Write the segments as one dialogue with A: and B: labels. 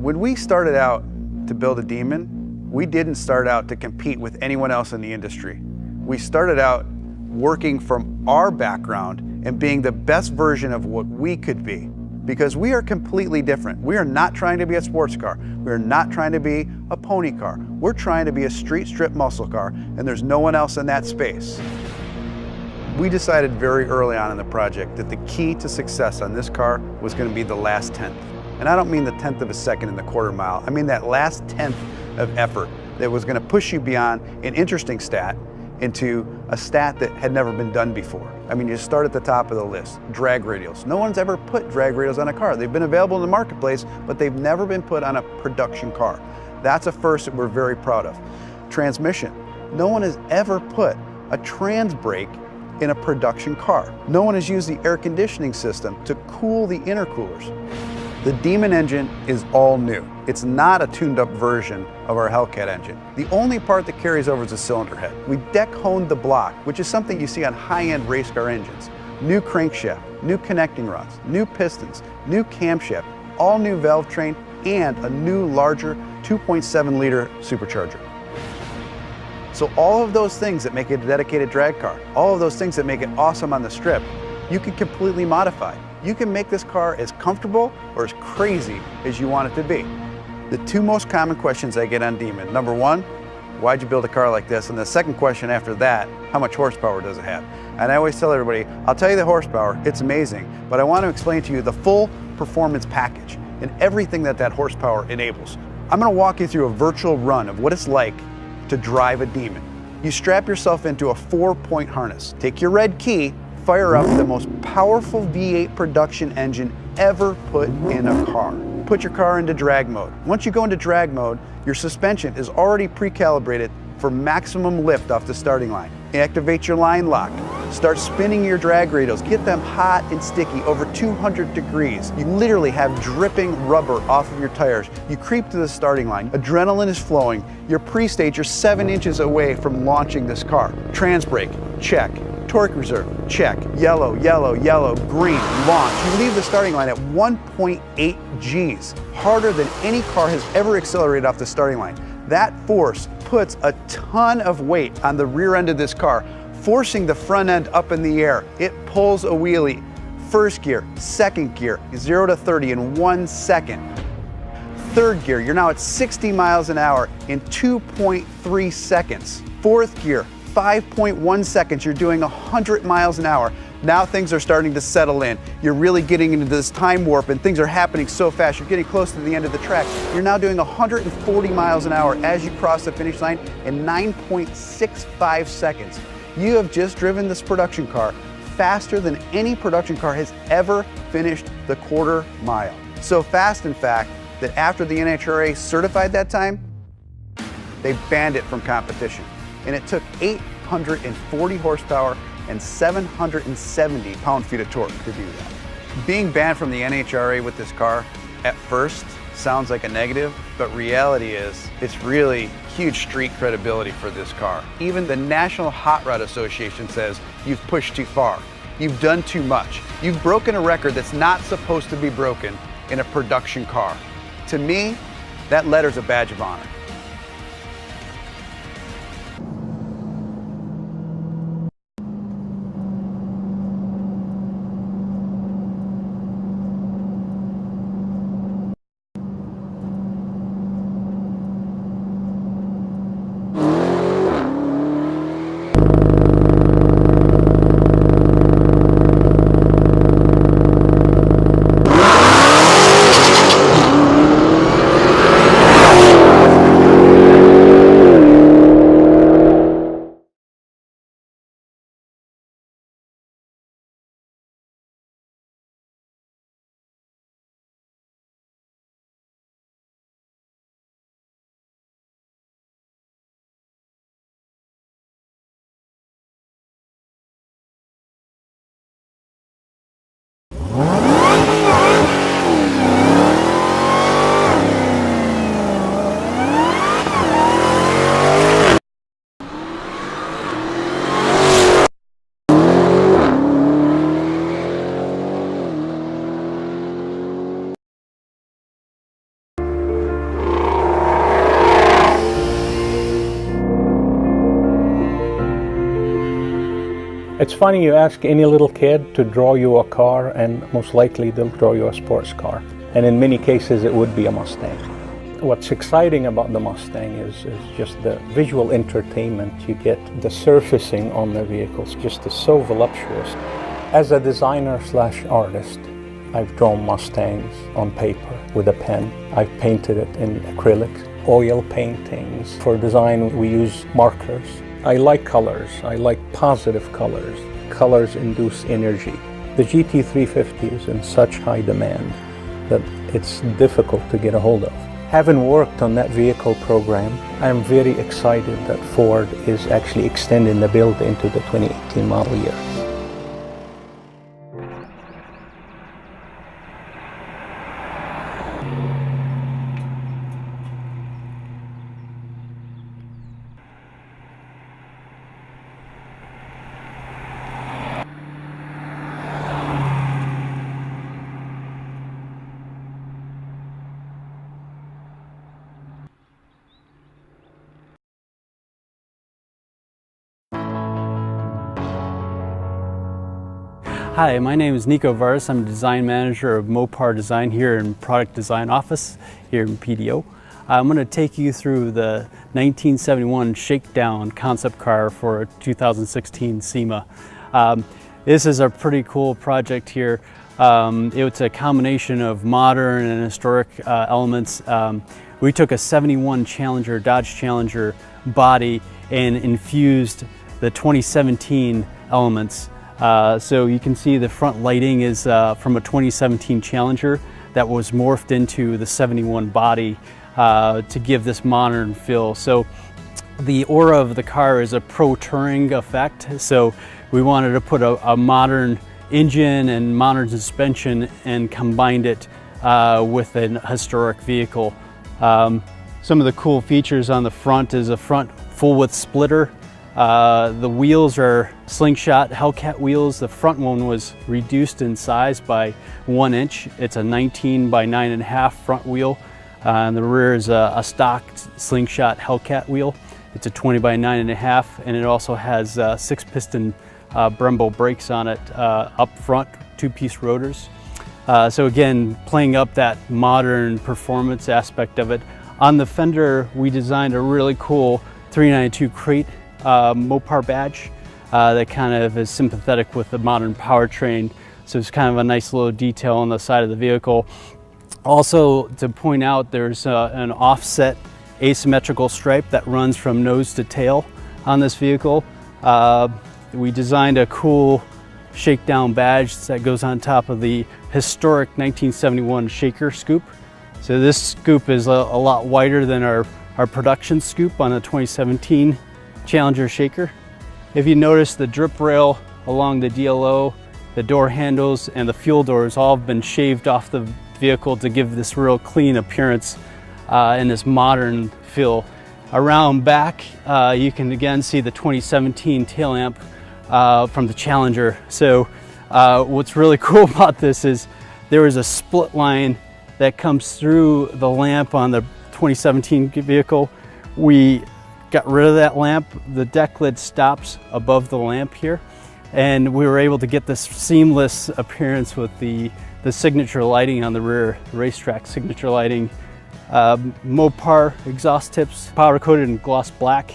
A: When we started out to build a Demon, we didn't start out to compete with anyone else in the industry. We started out working from our background and being the best version of what we could be, because we are completely different. We are not trying to be a sports car. We are not trying to be a pony car. We're trying to be a street strip muscle car, and there's no one else in that space. We decided very early on in the project that the key to success on this car was going to be the last tenth. And I don't mean the tenth of a second in the quarter mile. I mean that last tenth of effort that was going to push you beyond an interesting stat into a stat that had never been done before. I mean, you start at the top of the list, drag radials. No one's ever put drag radials on a car. They've been available in the marketplace, but they've never been put on a production car. That's a first that we're very proud of. Transmission. No one has ever put a trans brake in a production car. No one has used the air conditioning system to cool the intercoolers. The Demon engine is all new. It's not a tuned up version of our Hellcat engine. The only part that carries over is the cylinder head. We deck honed the block, which is something you see on high-end race car engines. New crankshaft, new connecting rods, new pistons, new camshaft, all new valve train, and a new larger 2.7 liter supercharger. So all of those things that make it a dedicated drag car, all of those things that make it awesome on the strip, you can completely modify. You can make this car as comfortable or as crazy as you want it to be. The two most common questions I get on Demon: number one, why'd you build a car like this? And the second question after that, how much horsepower does it have? And I always tell everybody, I'll tell you the horsepower, it's amazing, but I want to explain to you the full performance package and everything that that horsepower enables. I'm going to walk you through a virtual run of what it's like to drive a Demon. You strap yourself into a 4-point harness, take your red key, fire up the most powerful V8 production engine ever put in a car. Put your car into drag mode. Once you go into drag mode, your suspension is already pre-calibrated for maximum lift off the starting line. Activate your line lock. Start spinning your drag radials. Get them hot and sticky, over 200 degrees. You literally have dripping rubber off of your tires. You creep to the starting line. Adrenaline is flowing. You're pre-stage. You're 7 inches away from launching this car. Trans brake, check. Torque reserve, check. Yellow, yellow, yellow, green, launch. You leave the starting line at 1.8 Gs, harder than any car has ever accelerated off the starting line. That force puts a ton of weight on the rear end of this car, forcing the front end up in the air. It pulls a wheelie. First gear, second gear, 0 to 30 in 1 second. Third gear, you're now at 60 miles an hour in 2.3 seconds. Fourth gear, 5.1 seconds, you're doing 100 miles an hour. Now things are starting to settle in. You're really getting into this time warp and things are happening so fast. You're getting close to the end of the track. You're now doing 140 miles an hour as you cross the finish line in 9.65 seconds. You have just driven this production car faster than any production car has ever finished the quarter mile. So fast, in fact, that after the NHRA certified that time, they banned it from competition. And it took 840 horsepower and 770 pound-feet of torque to do that. Being banned from the NHRA with this car at first sounds like a negative, but reality is it's really huge street credibility for this car. Even the National Hot Rod Association says you've pushed too far. You've done too much. You've broken a record that's not supposed to be broken in a production car. To me, that letter's a badge of honor.
B: It's funny, you ask any little kid to draw you a car and most likely they'll draw you a sports car. And in many cases it would be a Mustang. What's exciting about the Mustang is just the visual entertainment you get. The surfacing on the vehicles just is so voluptuous. As a designer / artist, I've drawn Mustangs on paper with a pen. I've painted it in acrylics, oil paintings. For design we use markers. I like colors. I like positive colors. Colors induce energy. The GT350 is in such high demand that it's difficult to get a hold of. Having worked on that vehicle program, I'm very excited that Ford is actually extending the build into the 2018 model year.
C: Hi, my name is Nico Varis. I'm design manager of Mopar Design here in Product Design Office here in PDO. I'm going to take you through the 1971 Shakedown concept car for a 2016 SEMA. This is a pretty cool project here. It's a combination of modern and historic elements. We took a 71 Challenger, Dodge Challenger body and infused the 2017 elements. So you can see the front lighting is from a 2017 Challenger that was morphed into the 71 body to give this modern feel. So the aura of the car is a pro touring effect. So we wanted to put a modern engine and modern suspension and combined it with an historic vehicle. Some of the cool features on the front is a front full width splitter. The wheels are slingshot Hellcat wheels. The front one was reduced in size by 1 inch. It's a 19 by 9.5 front wheel. And the rear is a stock slingshot Hellcat wheel. It's a 20 by 9.5, and it also has 6-piston Brembo brakes on it up front, 2-piece rotors. So again, playing up that modern performance aspect of it. On the fender, we designed a really cool 392 crate Mopar badge that kind of is sympathetic with the modern powertrain. So it's kind of a nice little detail on the side of the vehicle. Also to point out, there's an offset asymmetrical stripe that runs from nose to tail on this vehicle. We designed a cool Shakedown badge that goes on top of the historic 1971 Shaker scoop. So this scoop is a lot wider than our production scoop on the 2017 Challenger Shaker. If you notice, the drip rail along the DLO, the door handles, and the fuel doors all have been shaved off the vehicle to give this real clean appearance and this modern feel. Around back, you can again see the 2017 tail lamp from the Challenger. So what's really cool about this is there is a split line that comes through the lamp on the 2017 vehicle. We got rid of that lamp. The deck lid stops above the lamp here, and we were able to get this seamless appearance with the signature lighting on the rear, racetrack signature lighting. Mopar exhaust tips, powder coated in gloss black.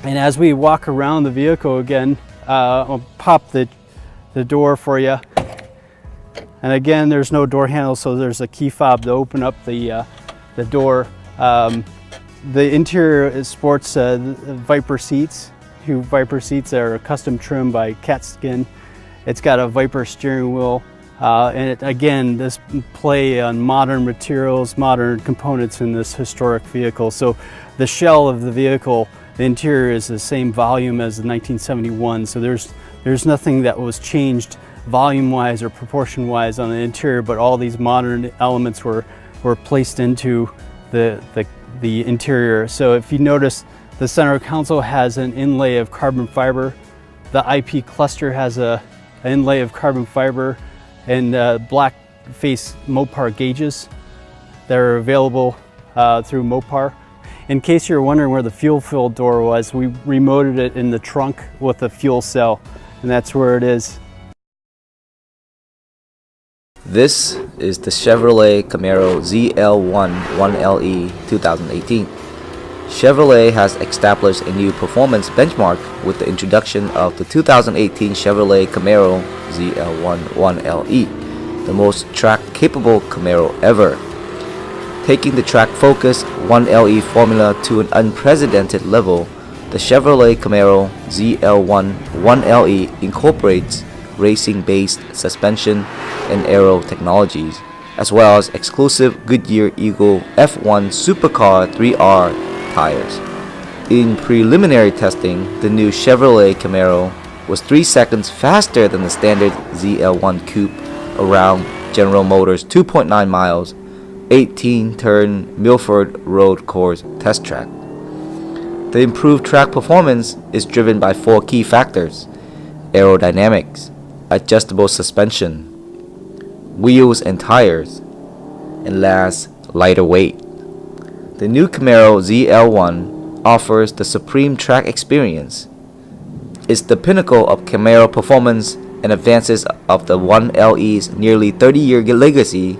C: And as we walk around the vehicle again, I'll pop the door for you. And again, there's no door handle, so there's a key fob to open up the door. The interior sports Viper seats. 2 Viper seats are custom trimmed by cat skin. It's got a Viper steering wheel. And again, this play on modern materials, modern components in this historic vehicle. So the shell of the vehicle, the interior is the same volume as the 1971. So there's nothing that was changed volume-wise or proportion-wise on the interior, but all these modern elements were placed into the interior. So if you notice, the center console has an inlay of carbon fiber. The IP cluster has an inlay of carbon fiber and black face Mopar gauges that are available through Mopar. In case you're wondering where the fuel fill door was, we remoted it in the trunk with a fuel cell. and that's where it is.
D: This is the Chevrolet Camaro ZL1 1LE 2018. Chevrolet has established a new performance benchmark with the introduction of the 2018 Chevrolet Camaro ZL1 1LE, the most track-capable Camaro ever. Taking the track-focused 1LE formula to an unprecedented level, the Chevrolet Camaro ZL1 1LE incorporates racing-based suspension and aero technologies, as well as exclusive Goodyear Eagle F1 Supercar 3R tires. In preliminary testing, the new Chevrolet Camaro was 3 seconds faster than the standard ZL1 Coupe around General Motors' 2.9 miles, 18-turn Milford Road Course test track. The improved track performance is driven by 4 key factors: aerodynamics, adjustable suspension, wheels and tires, and last, lighter weight. The new Camaro ZL1 offers the supreme track experience. It's the pinnacle of Camaro performance and advances of the 1LE's nearly 30-year legacy,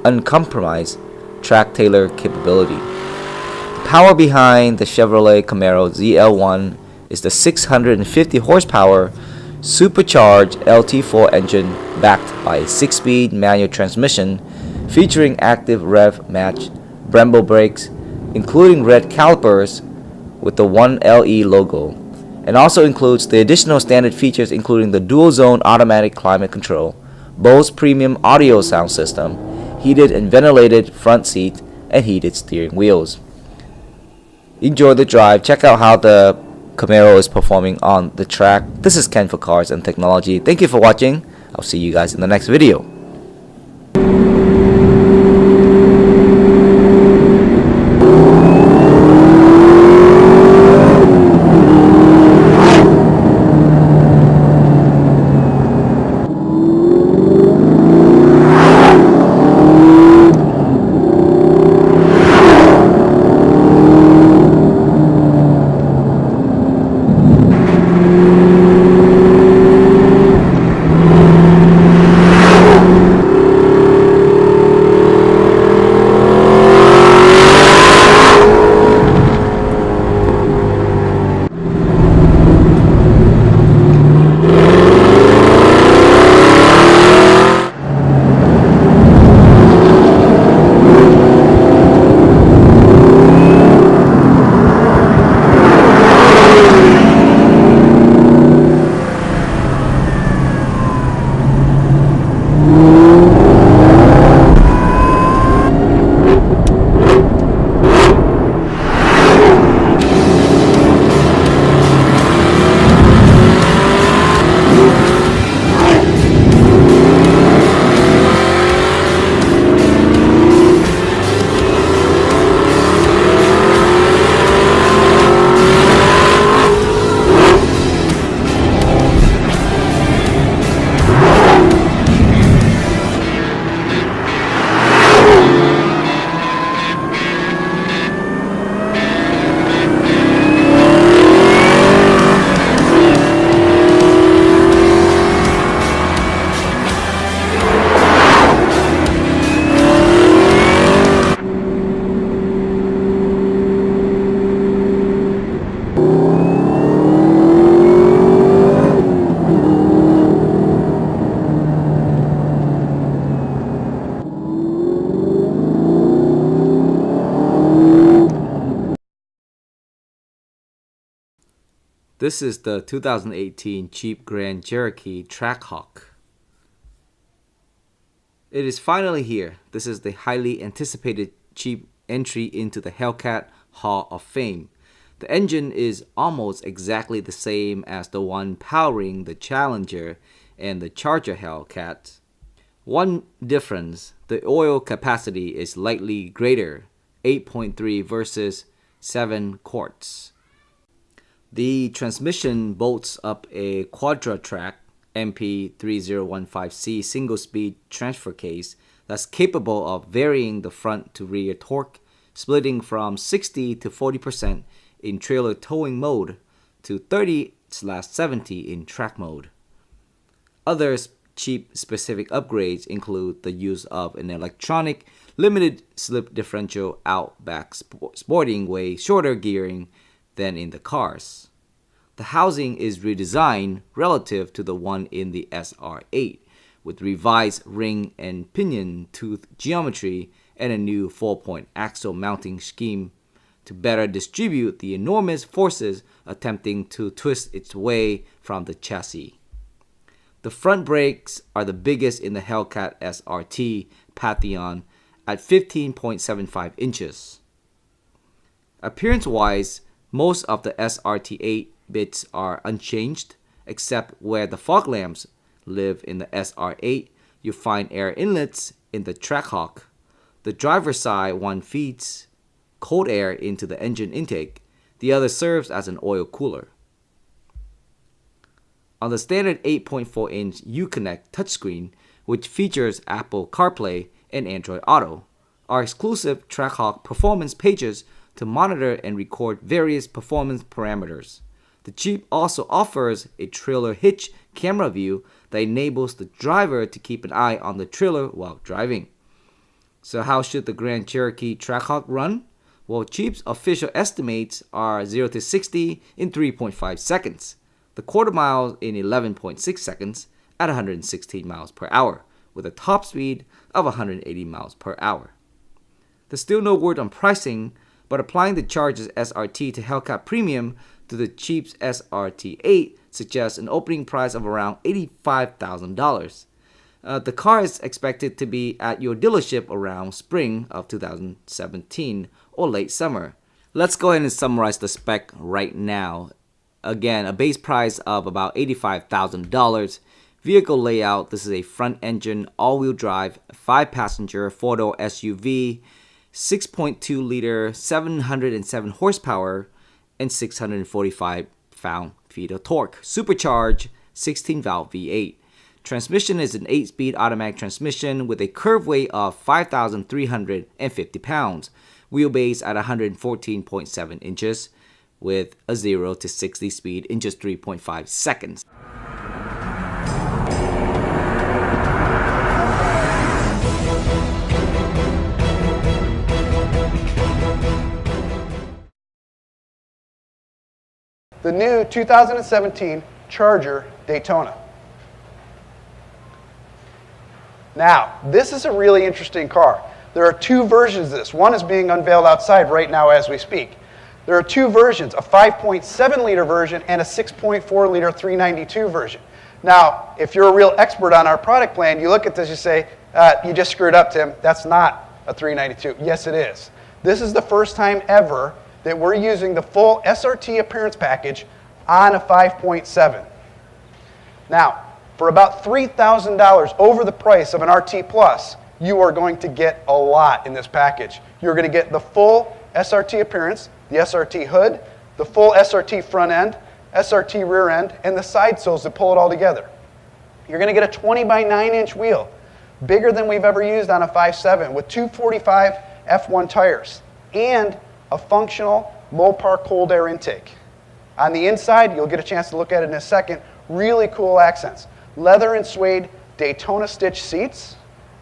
D: uncompromised track-tailor capability. The power behind the Chevrolet Camaro ZL1 is the 650 horsepower supercharged LT4 engine backed by a 6-speed manual transmission featuring active rev match Brembo brakes, including red calipers with the 1LE logo, and also includes the additional standard features including the dual zone automatic climate control, Bose premium audio sound system, heated and ventilated front seat, and heated steering wheels. Enjoy the drive. Check out how the Camaro is performing on the track. This is Ken for Cars and Technology. Thank you for watching. I'll see you guys in the next video. This is the 2018 Jeep Grand Cherokee Trackhawk. It is finally here. This is the highly anticipated Jeep entry into the Hellcat Hall of Fame. The engine is almost exactly the same as the one powering the Challenger and the Charger Hellcat. One difference, the oil capacity is slightly greater, 8.3 versus 7 quarts. The transmission bolts up a Quadra-Track MP3015C single-speed transfer case that's capable of varying the front to rear torque, splitting from 60 to 40% in trailer towing mode to 30 70 in track mode. Other Jeep specific upgrades include the use of an electronic limited slip differential Outback Sporting way shorter gearing than in the cars. The housing is redesigned relative to the one in the SR8 with revised ring and pinion tooth geometry and a new 4-point axle mounting scheme to better distribute the enormous forces attempting to twist its way from the chassis. The front brakes are the biggest in the Hellcat SRT Pantheon at 15.75 inches. Appearance-wise, most of the SRT8 bits are unchanged, except where the fog lamps live in the SR8, you find air inlets in the trackhawk. The driver's side one feeds cold air into the engine intake, the other serves as an oil cooler. On the standard 8.4-inch Uconnect touchscreen, which features Apple CarPlay and Android Auto, are exclusive Trackhawk performance pages to monitor and record various performance parameters. The Jeep also offers a trailer hitch camera view that enables the driver to keep an eye on the trailer while driving. So how should the Grand Cherokee Trackhawk run? Well, Jeep's official estimates are 0 to 60 in 3.5 seconds, the quarter mile in 11.6 seconds at 116 miles per hour, with a top speed of 180 miles per hour. There's still no word on pricing, but applying the Charger's SRT to Hellcat Premium to the Jeep's SRT8 suggests an opening price of around $85,000. The car is expected to be at your dealership around spring of 2017 or late summer. Let's go ahead and summarize the spec right now. Again, a base price of about $85,000. Vehicle layout, this is a front engine, all-wheel drive, 5-passenger, 4-door SUV, 6.2 liter, 707 horsepower, and 645 pound-feet of torque. Supercharged 16-valve V8. Transmission is an 8-speed automatic transmission with a curve weight of 5,350 pounds. Wheelbase at 114.7 inches with a 0 to 60 speed in just 3.5 seconds.
A: The new 2017 Charger Daytona. Now, this is a really interesting car. There are two versions of this. One is being unveiled outside right now as we speak. There are two versions, a 5.7 liter version and a 6.4 liter 392 version. Now, if you're a real expert on our product plan, you look at this, you say, you just screwed up, Tim. That's not a 392. Yes, it is. This is the first time ever that we're using the full SRT appearance package on a 5.7. Now, for about $3,000 over the price of an RT Plus, you are going to get a lot in this package. You're going to get the full SRT appearance, the SRT hood, the full SRT front end, SRT rear end, and the side sills that pull it all together. You're going to get a 20 by 9 inch wheel, bigger than we've ever used on a 5.7, with 245 F1 tires, and a functional Mopar cold air intake. On the inside, you'll get a chance to look at it in a second, really cool accents. Leather and suede Daytona stitch seats,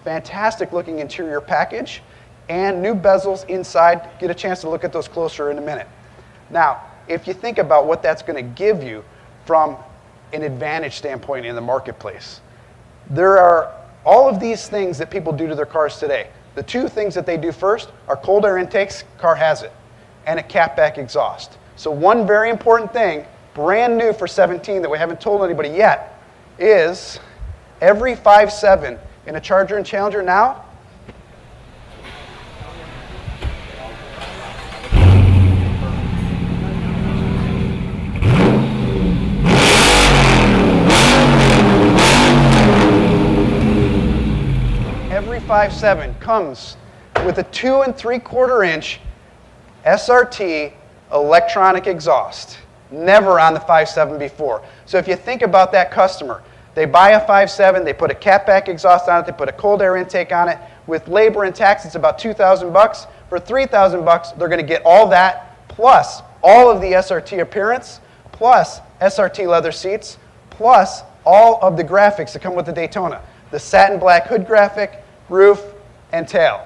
A: fantastic looking interior package, and new bezels inside. Get a chance to look at those closer in a minute. Now, if you think about what that's going to give you from an advantage standpoint in the marketplace, there are all of these things that people do to their cars today. The two things that they do first are cold air intakes, car has it, and a catback exhaust. So one very important thing, brand new for 17 that we haven't told anybody yet, is every 5.7 in a Charger and Challenger now, every 5.7 comes with a 2 3/4 inch SRT electronic exhaust. Never on the 5.7 before. So if you think about that customer, they buy a 5.7, they put a catback exhaust on it, they put a cold air intake on it. With labor and tax, it's about $2,000. For $3,000, they're going to get all that, plus all of the SRT appearance, plus SRT leather seats, plus all of the graphics that come with the Daytona. The satin black hood graphic, roof, and tail.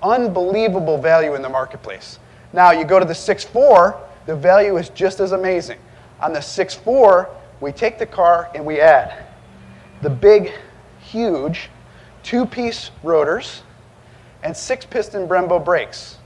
A: Unbelievable value in the marketplace. Now you go to the 6.4, the value is just as amazing. On the 6.4, we take the car and we add the big, huge 2-piece rotors and 6-piston Brembo brakes.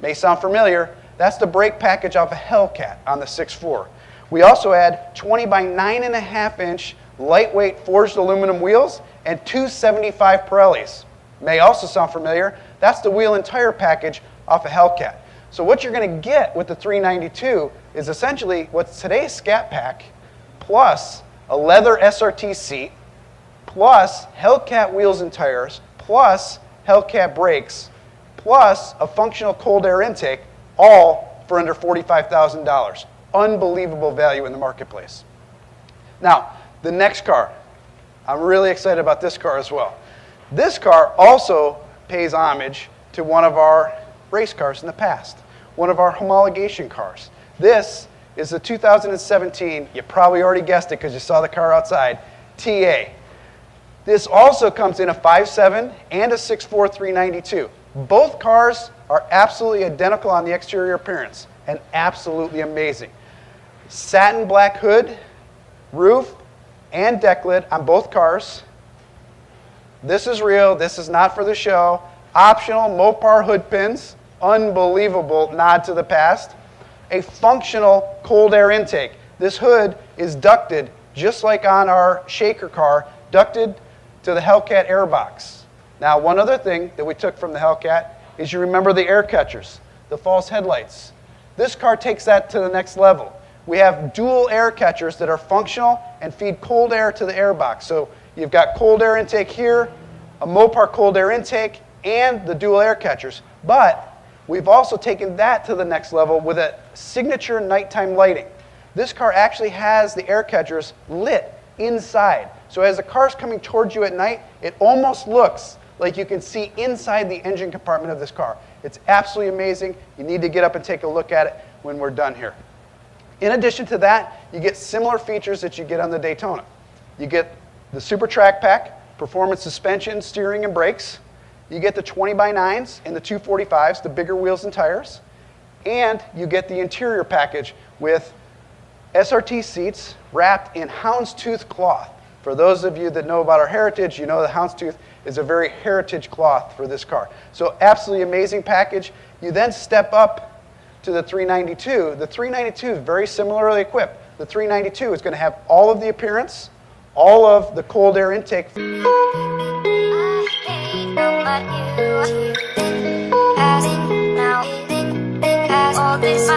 A: May sound familiar, that's the brake package off a Hellcat on the 6.4. We also add 20 by 9.5 inch lightweight forged aluminum wheels and 275 Pirellis. May also sound familiar, that's the wheel and tire package off a Hellcat. So what you're going to get with the 392 is essentially what's today's Scat Pack, plus a leather SRT seat, plus Hellcat wheels and tires, plus Hellcat brakes, plus a functional cold air intake, all for under $45,000. Unbelievable value in the marketplace. Now, the next car. I'm really excited about this car as well. This car also pays homage to one of our race cars in the past, one of our homologation cars. This is the 2017, you probably already guessed it because you saw the car outside, TA. This also comes in a 5.7 and a 6.4 392. Both cars are absolutely identical on the exterior appearance and absolutely amazing. Satin black hood, roof, and deck lid on both cars. This is real, this is not for the show. Optional Mopar hood pins, unbelievable nod to the past. A functional cold air intake. This hood is ducted, just like on our Shaker car, ducted to the Hellcat air box. Now, one other thing that we took from the Hellcat is you remember the air catchers, the false headlights. This car takes that to the next level. We have dual air catchers that are functional and feed cold air to the air box. So you've got cold air intake here, a Mopar cold air intake, and the dual air catchers. But we've also taken that to the next level with a signature nighttime lighting. This car actually has the air catchers lit inside. So as the car's coming towards you at night, it almost looks like you can see inside the engine compartment of this car. It's absolutely amazing. You need to get up and take a look at it when we're done here. In addition to that, you get similar features that you get on the Daytona. You get the Super Track Pack, performance suspension, steering, and brakes. You get the 20 by 9s and the 245s, the bigger wheels and tires. And you get the interior package with SRT seats wrapped in houndstooth cloth. For those of you that know about our heritage, you know the houndstooth is a very heritage cloth for this car. So absolutely amazing package. You then step up to the 392. The 392 is very similarly equipped. The 392 is going to have all of the appearance, all of the cold air intake.
E: All this